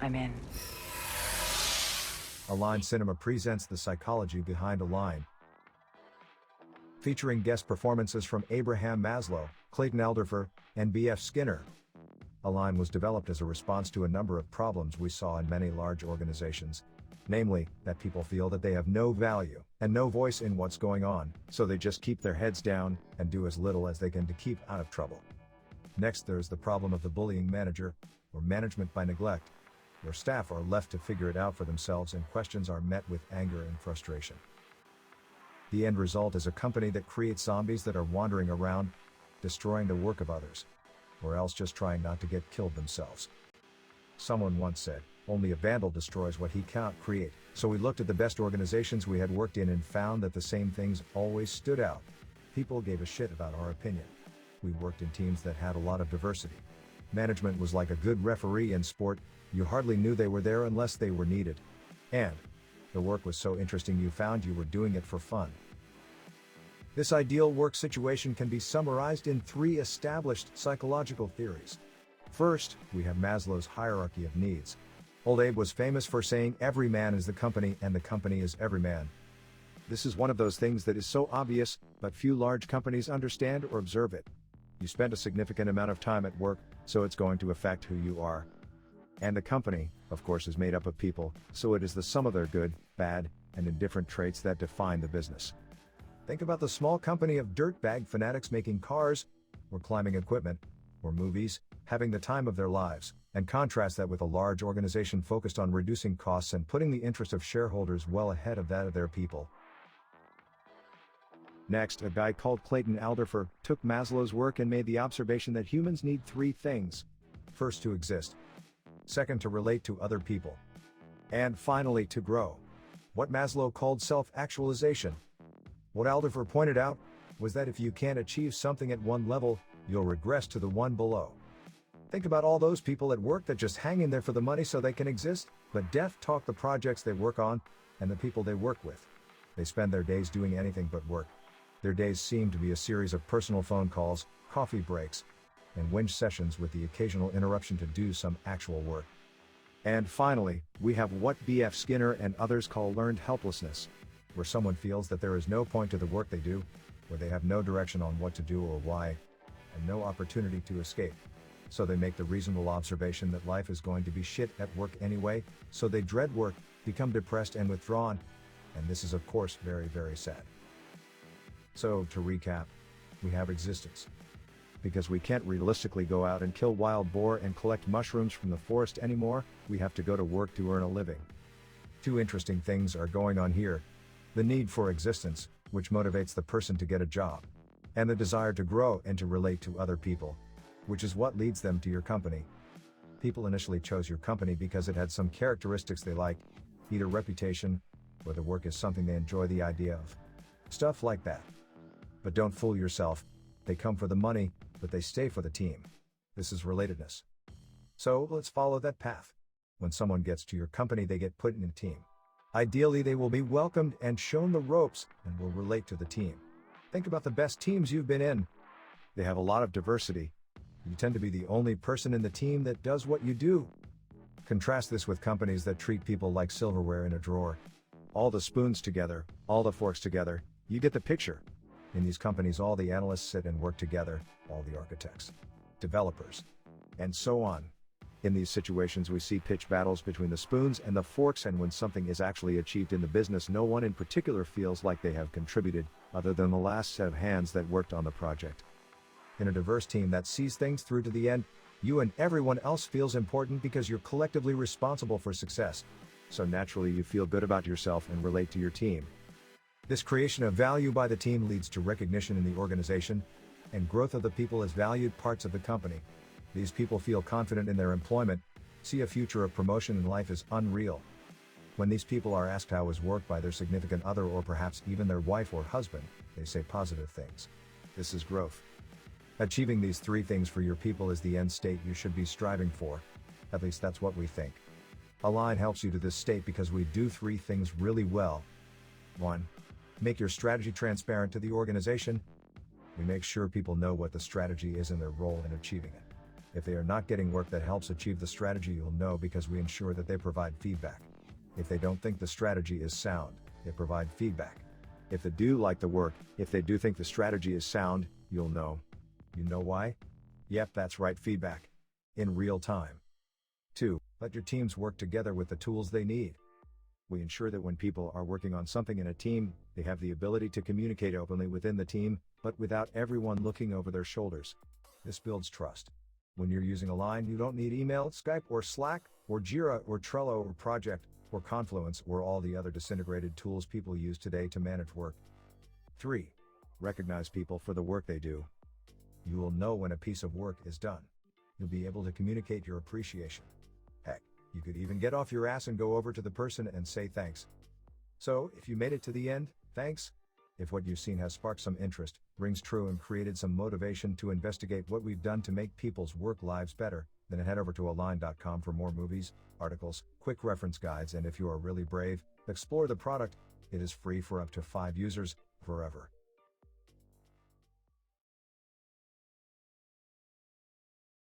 I'm in. ALEiGN Cinema presents The Psychology Behind ALEiGN. Featuring guest performances from Abraham Maslow, Clayton Alderfer, and B.F. Skinner. ALEiGN was developed as a response to a number of problems we saw in many large organizations. Namely, that people feel that they have no value and no voice in what's going on, so they just keep their heads down and do as little as they can to keep out of trouble. Next, there's the problem of the bullying manager, or management by neglect. Your staff are left to figure it out for themselves and questions are met with anger and frustration. The end result is a company that creates zombies that are wandering around, destroying the work of others, or else just trying not to get killed themselves. Someone once said, only a vandal destroys what he cannot create, so we looked at the best organizations we had worked in and found that the same things always stood out. People gave a shit about our opinion. We worked in teams that had a lot of diversity. Management was like a good referee in sport, you hardly knew they were there unless they were needed. And the work was so interesting you found you were doing it for fun. This ideal work situation can be summarized in 3 established psychological theories. First, we have Maslow's hierarchy of needs. Old Abe was famous for saying every man is the company and the company is every man. This is one of those things that is so obvious, but few large companies understand or observe it. You spend a significant amount of time at work, so it's going to affect who you are. And the company, of course, is made up of people, so it is the sum of their good, bad, and indifferent traits that define the business. Think about the small company of dirtbag fanatics making cars, or climbing equipment, or movies, having the time of their lives, and contrast that with a large organization focused on reducing costs and putting the interest of shareholders well ahead of that of their people. Next, a guy called Clayton Alderfer took Maslow's work and made the observation that humans need 3 things. First, to exist. Second, to relate to other people. And finally, to grow. What Maslow called self-actualization. What Alderfer pointed out was that if you can't achieve something at one level, you'll regress to the one below. Think about all those people at work that just hang in there for the money so they can exist, but death talk the projects they work on, and the people they work with. They spend their days doing anything but work. Their days seem to be a series of personal phone calls, coffee breaks, and whinge sessions with the occasional interruption to do some actual work. And finally, we have what B.F. Skinner and others call learned helplessness, where someone feels that there is no point to the work they do, where they have no direction on what to do or why, and no opportunity to escape. So they make the reasonable observation that life is going to be shit at work anyway, so they dread work, become depressed and withdrawn, and this is of course very, very sad. So, to recap, we have existence. Because we can't realistically go out and kill wild boar and collect mushrooms from the forest anymore, we have to go to work to earn a living. 2 interesting things are going on here. The need for existence, which motivates the person to get a job. And the desire to grow and to relate to other people, which is what leads them to your company. People initially chose your company because it had some characteristics they like, either reputation, or the work is something they enjoy the idea of. Stuff like that. But don't fool yourself, they come for the money, but they stay for the team. This is relatedness. So let's follow that path. When someone gets to your company, they get put in a team. Ideally, they will be welcomed and shown the ropes and will relate to the team. Think about the best teams you've been in. They have a lot of diversity. You tend to be the only person in the team that does what you do. Contrast this with companies that treat people like silverware in a drawer. All the spoons together, all the forks together, you get the picture. In these companies, all the analysts sit and work together, all the architects, developers, and so on. In these situations, we see pitch battles between the spoons and the forks, and when something is actually achieved in the business, no one in particular feels like they have contributed, other than the last set of hands that worked on the project. In a diverse team that sees things through to the end, you and everyone else feels important because you're collectively responsible for success. So naturally you feel good about yourself and relate to your team. This creation of value by the team leads to recognition in the organization, and growth of the people as valued parts of the company. These people feel confident in their employment, see a future of promotion in life is unreal. When these people are asked how is work by their significant other or perhaps even their wife or husband, they say positive things. This is growth. Achieving these 3 things for your people is the end state you should be striving for. At least that's what we think. ALEiGN helps you to this state because we do 3 things really well. 1. Make your strategy transparent to the organization. We make sure people know what the strategy is and their role in achieving it. If they are not getting work that helps achieve the strategy, you'll know because we ensure that they provide feedback. If they don't think the strategy is sound, they provide feedback. If they do like the work, if they do think the strategy is sound, you'll know. You know why? Yep, that's right, feedback. In real time. 2. Let your teams work together with the tools they need. We ensure that when people are working on something in a team, they have the ability to communicate openly within the team, but without everyone looking over their shoulders. This builds trust. When you're using ALEiGN, you don't need email, Skype, or Slack, or Jira, or Trello, or Project, or Confluence, or all the other disintegrated tools people use today to manage work. 3. Recognize people for the work they do. You will know when a piece of work is done. You'll be able to communicate your appreciation. Heck, you could even get off your ass and go over to the person and say thanks. So, if you made it to the end, thanks. If what you've seen has sparked some interest, rings true, and created some motivation to investigate what we've done to make people's work lives better, then head over to ALEiGN.com for more movies, articles, quick reference guides, and if you are really brave, explore the product. It is free for up to 5 users, forever.